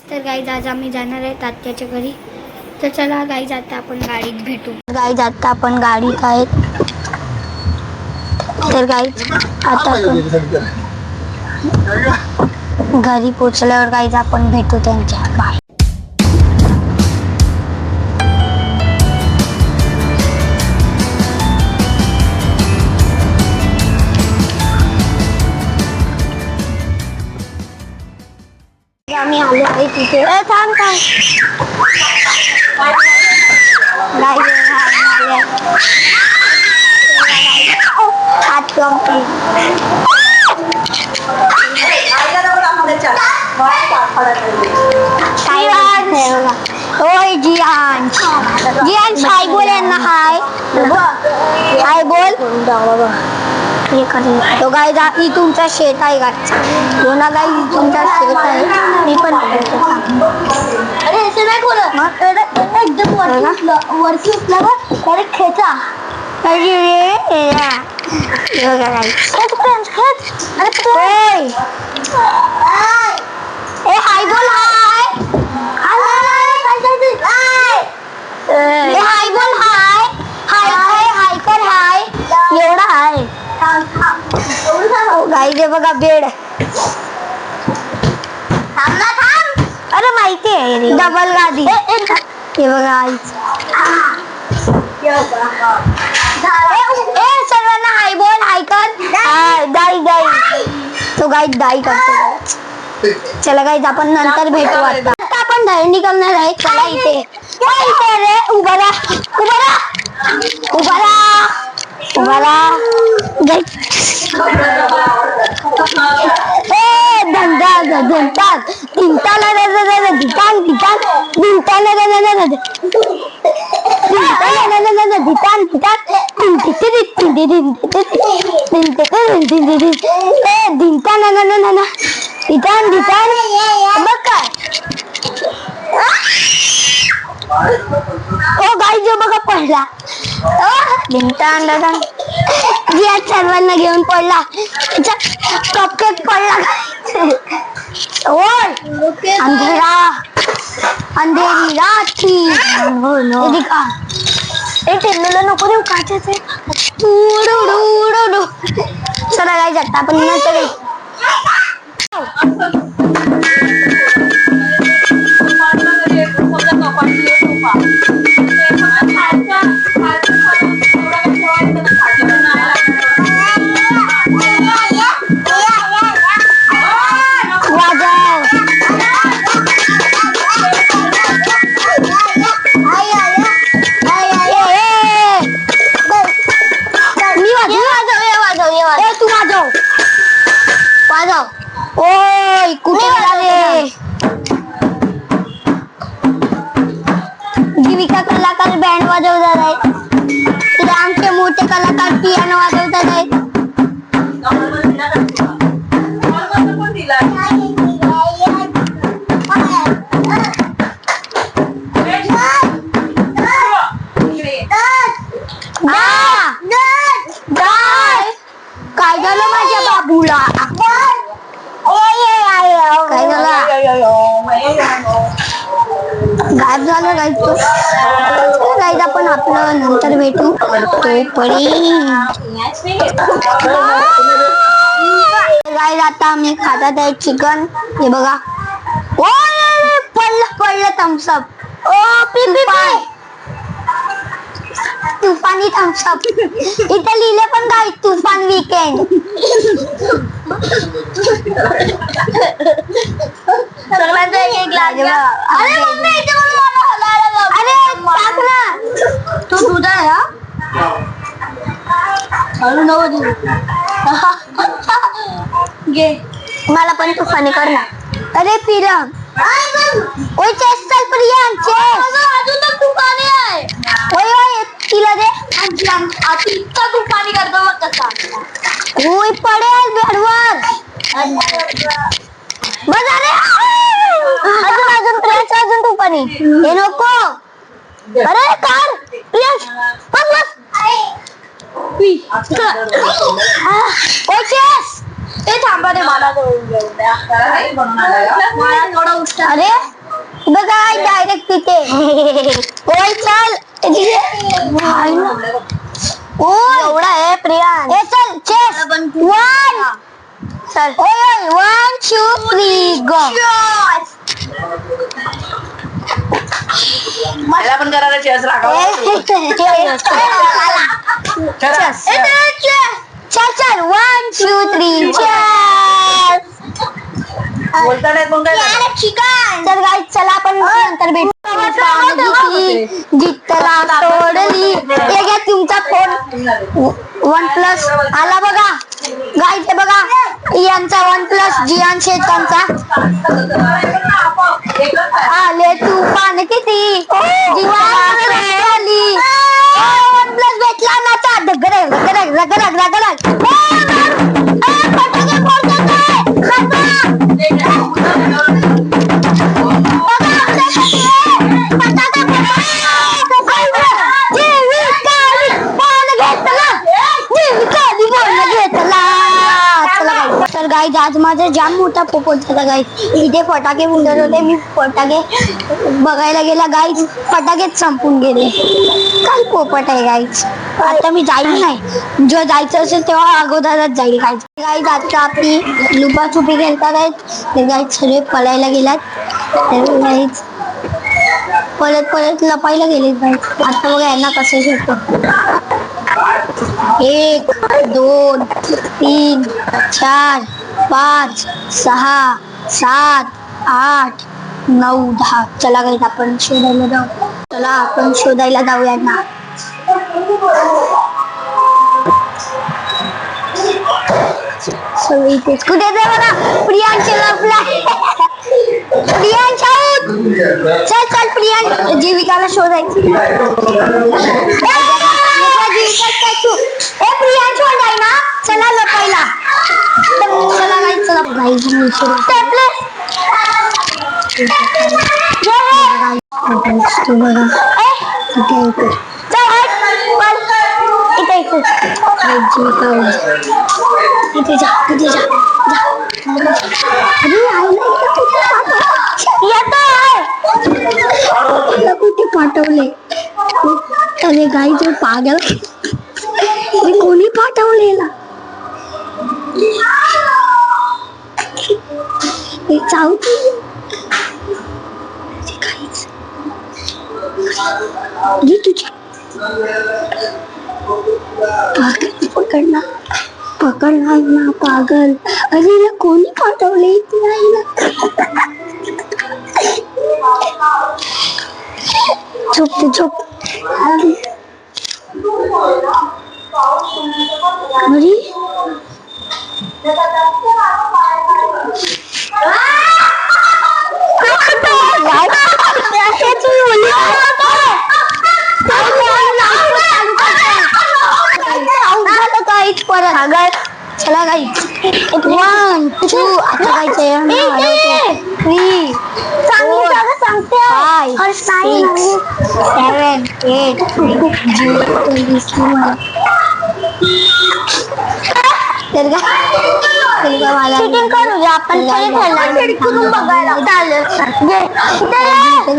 तर गाईज आज आम्ही जाणार आहे तात्याच्या घरी. तर चला गाईज आता आपण गाडीत भेटू. गाईज आता आपण गाडीत आहेत. तर गाईज आता घरी पोचल्यावर गाईज आपण भेटू त्यांच्या. बाय. आम्ही आलो आहे तिथे. थांब ओय जियान हाय बोल यांना. हाय बोल. तो गाय ही तुमचा शेत आहे का? हो ना गाय ही तुमचा शेत आहे. मी पण अरे ऐसे नाही बोलत. मग एकदम वरती उठला बघ खेचा. हाय बोल. हाय बोल. हाय कर. हाय एवढा आहे गाई. दे बघा बेड. अरे माहिती आहे डबल गादी. हे बघा आईच. सर्वांना हाय बोल. हाय कर. गाई तो गाई दाई करतो. चला गाईज आपण नंतर भेटू. आता आपण दळणी करणार आहे. चला इथे रे. उभा राहा. बघा पडला. सर्वांना घेऊन पडला. कपकेक पडला. अंधेरी रात्री. नको देऊ काचाचे. चला काय जाता आपण नंतर. ओय कुठे गेला रे? जीविका कलाकार बँड वाजवतात आहेत. इथे आमचे मोठे कलाकार पियानो वाजवतात आहेत. काय झालं माझ्या बाबूला? काय झालं? गायब झालं गाईज तो. गाईज आपण आपलं नंतर भेटू. गाईज आता आम्ही खातात आहे चिकन. हे बघा. पडलं थम्सअप. तुफानी थम्सअप. इथे लिहिले पण गाईज तुफान वीकेंड. सगळ्यांचा एक ग्लास घ्या. अरे मम्मी इथे टाक ना. तू तुझा आहे घे. मला पण तुफानी कर ना. अरे फिरम. ओय चेस चल प्रियान चेस. अजून तर तुफानी आहे. ओय तिला दे. आधी इतका तुफानी करतो बघ कसा. ओय पडेल बेडवर. बस अरे अजून तुफानी. हे नको. अरे कार प्रियांश बस. ओय चेस. ते थांबा रे मला. अरे बघा डायरेक्ट तिथे. ओय चल ओ एवढा आहे प्रिया. ए चल चेस 1 चल. ओय 1 2 3 गो. मला पण करायला चेस चल चल 1 2 3 चेस. बोलता नाही मग काय चिकन. तर गाईस चला आपण नंतर भेटू. जितला सोडली हे घ्या तुमचा फोन. OnePlus आला बघा गाईस. बघा यांचा OnePlus जियान शेतांचा आले तूफान किती जीवाली. OnePlus भेटला ना चा धगरग धगरग धगरग धगरग. फटाके फोडतात गाईज. आज माझा जाम मोठा पोपट झाला गाईज. इथे फटाके उडत होते. मी फटाके बघायला गेला गाईज. फटाकेच संपून गेले. काय पोपट आहे गाईज. आता मी जाईल नाही. जो जायचं असेल तेव्हा अगोदरच जाईल गाईज. गाईज आता आपली लुपाछुपी खेळतात आहेत. ते गाईज सगळे पळायला गेलात. तर गाईज पळत पळत लपायला गेलेत गाईज. आता बघा यांना कसं खेळतो. 1 2 3 4 5 6 7 8 9 10. चला गाईज आपण शोधायला जाऊ. चला आपण शोधायला जाऊया ना. इथेच कुठे ते बघा प्रियांश लपला. प्रियांश चल चल प्रियांश. जीविकाला शोधायची. ए प्रियांश आहे ना. चला लपायला. चला गाईज चला गाईज. इथे जा इथे जा जा. अरे कुठे पाठवले. अरे गाई जो पागल. कोणी पाठवलेला. पकडला पकडला ना पागल. अरे कोणी पाठवले इथे आईला. झोपते झोप. अरे चला गाईज 1 2 आता जायचंय 3 सांगते 5 6 7 8 चिकन करूया आपण.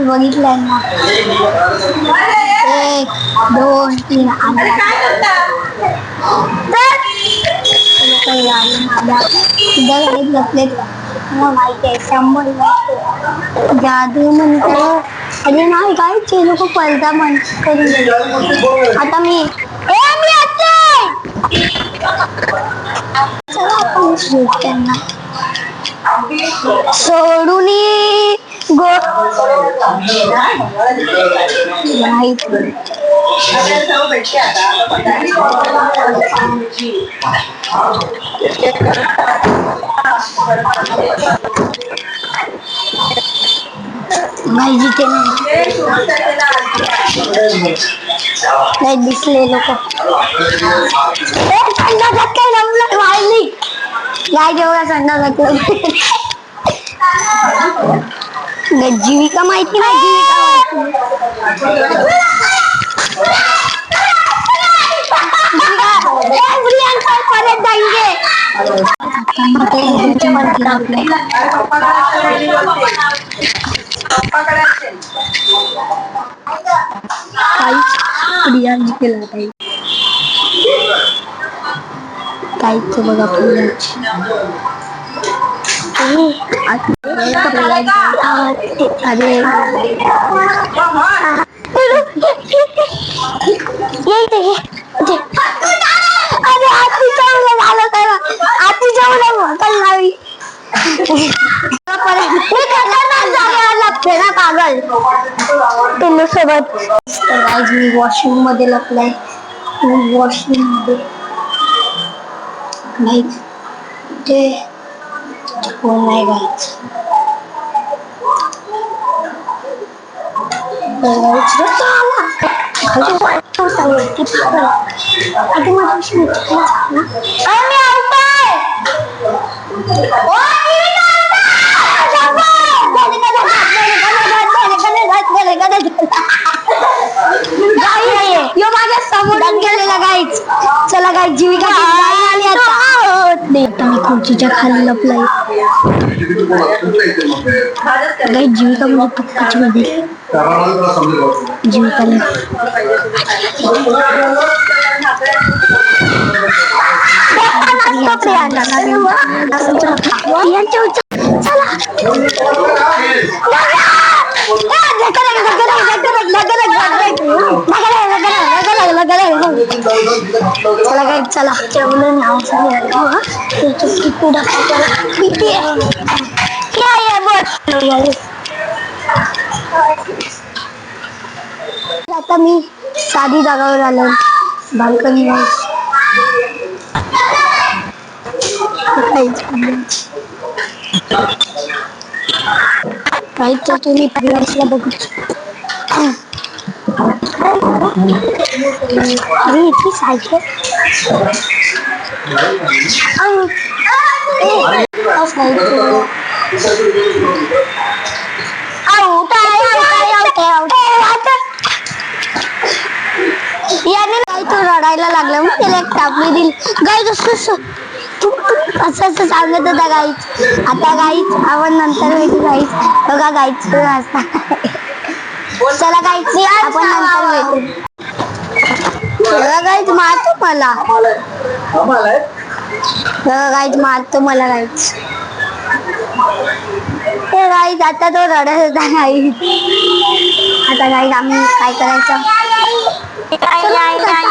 बघितलं ना 1 2 3 माहिती आहे 100 जादू म्हणतो. अरे नाही काय ते लोक पळता म्हण करून. आता मी चला आपण त्यांना सोडून गो. नाही जिथे नाही दिसले लोक. काय रमलं वाढली गाय जेवढा संडा घातलं. जीविका माहिती नाही. जीविका परत जाईंगे. आपल्या प्रियांश केला काहीच बघा प्रियांश पागल पिल्लू सोबत मी वॉशरूम मध्ये लपलाय वॉशरूम मध्ये गाईज ते कोण नाही गाईज माझ्या समोरून गेलेला गाईच चला गाईच जीविका आली आता मी खुर्चीच्या खाली लपलाय गाईच जीविका म्हणजे पक्काच मध्ये जीविकाला चला काय चला आता मी साधी जागावर आलो बाल्कनी काहीच तर तुम्ही प्रियांशला बघू अरे इतकी सायकल याने काही तो रडायला लागला मग त्याला एक टापली दिली गाईच असं असं सांगत होता गाईच आता गाईच आपण नंतर भेटू गाईच बघा गाईच चला गाईच आपण नंतर भेटू गाईच मारतो मला गाईच मारतो मला गाईच गाईच आता तो रडत होता गाईच आता गाईच आम्ही काय करायचं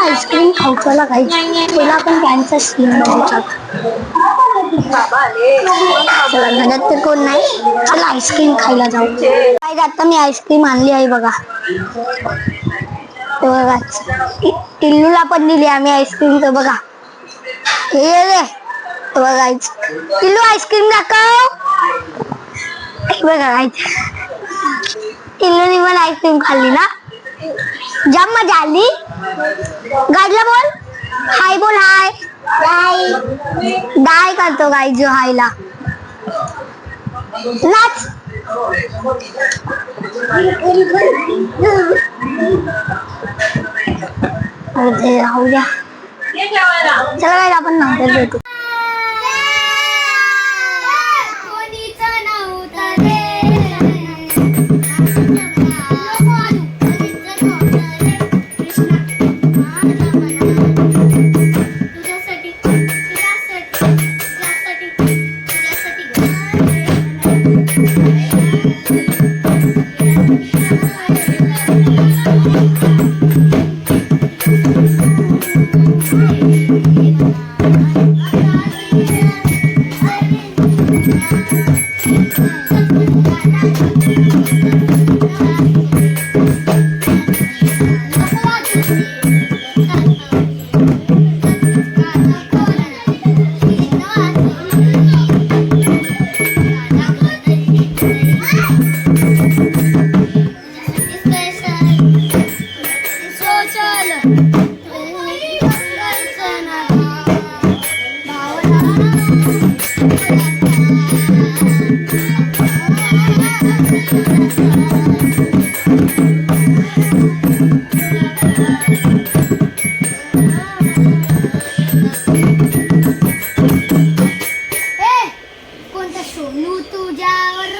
आईस्क्रीम खाऊ चला गाईच तुला पण कॅन्सर स्कीम चला घरात तर कोण नाही चला आईस्क्रीम खायला जाऊ गाईज आता मी आईस्क्रीम आणली आहे बघा बघा टिल्लूला पण दिली आम्ही आईस्क्रीम तर बघा हे रे बघा टिल्लू आईस्क्रीम दाखव बघा गाईज टिल्लूनी पण आईस्क्रीम खाल्ली ना जाम मजा आली गाईजला बोल हाय बोल हाय डाय करतो गाई जो हायला नाच राहू द्या चला गाई आपण नंतर भेटू सोनू तुझ्यावर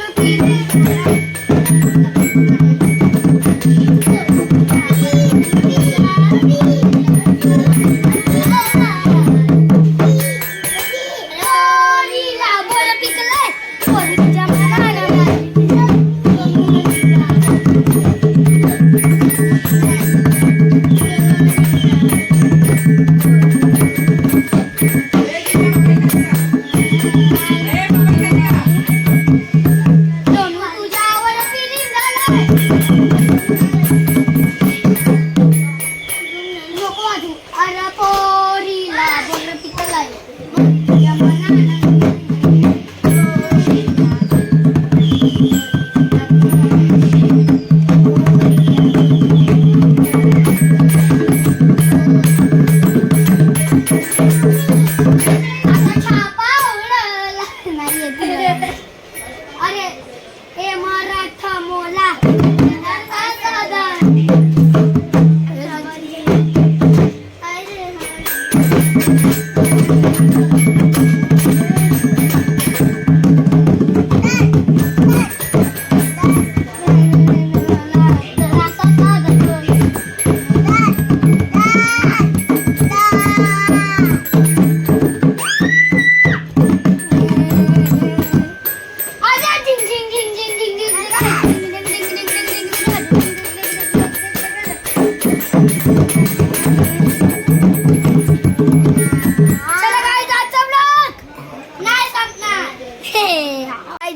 नको वाजू. अरे पोरीला बोल पिकला अरे हे मराठा मोला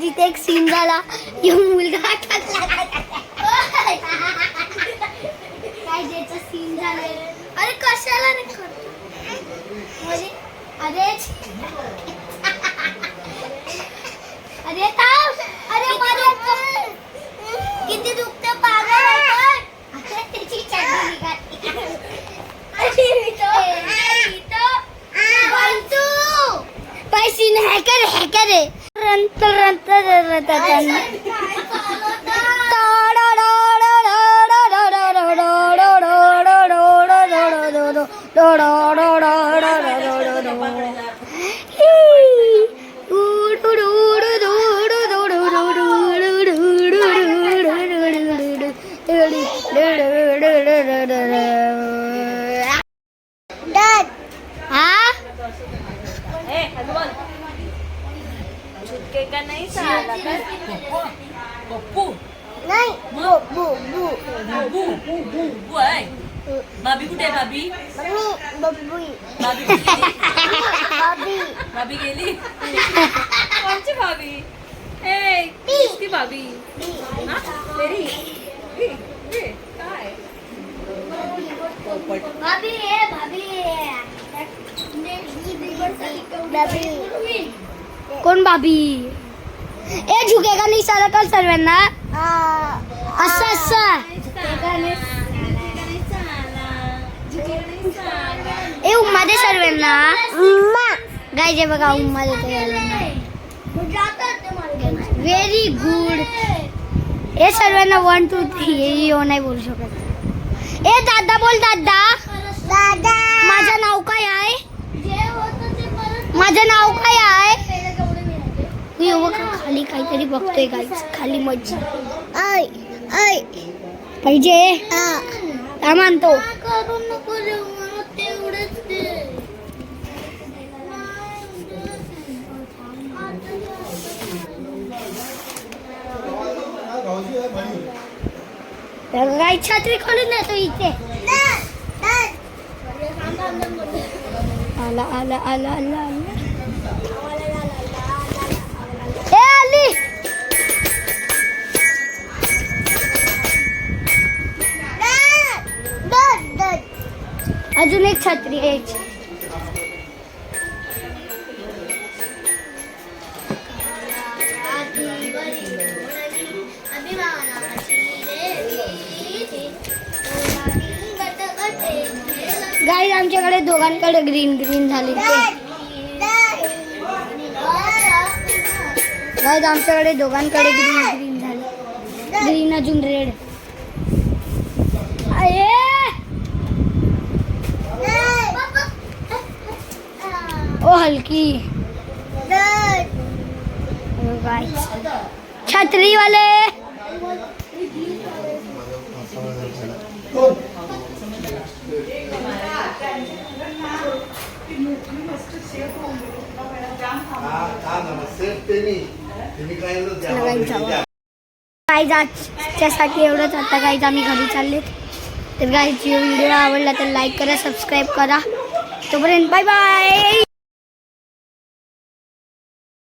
जिथे एक सीन झाला मुलगा काय ज्याचा सीन झालाय. अरे कशाला रे अरे अरे थांब. अरे माझ्या किती दुखते पागल त्याची पैसे हॅकर हॅकर आहे. छुटके का नहीं साला पप्पू नाही बू बू बू बू बू बू बू आहे. भाभी कुठे आहे भाभी? बब्बू भाभी कुठे गेली? भाभी भाभी गेली? कोणची भाभी? ए किसकी भाभी? हा तेरी काय भाभी है भाभी कोण भाभी? ए झुकेगा नाही साला कल सर्वांना असं असं ए उम्मा दे सर्वांना गाय जे बघा उम्मा देते व्हेरी गुड. ए सर्वांना 1 2 3 यो नाही बोलू शकत. ए दादा बोल दादा. दादा माझं नाव काय आहे? माझं नाव काय आहे? खाली काहीतरी बघतोय गाईच खाली मज्जा आय आय पाहिजे काय मानतो. गाई छत्री खोलून देतो इथे. आला आला आला आला आला ए आली. अजून एक छत्री यायची. गाईज आमच्याकडे दोघांकडे ग्रीन ग्रीन झाली. गाईज आमच्याकडे दोघांकडे ग्रीन ग्रीन झाली. ग्रीन अजून रेड. ओ हलकी छत्री वाले आजच्यासाठी एवढंच. आता गाईज आम्ही घरी चाललेत. तर गाईज व्हिडिओ आवडला तर लाईक करा सबस्क्राईब करा. तोपर्यंत बाय बाय.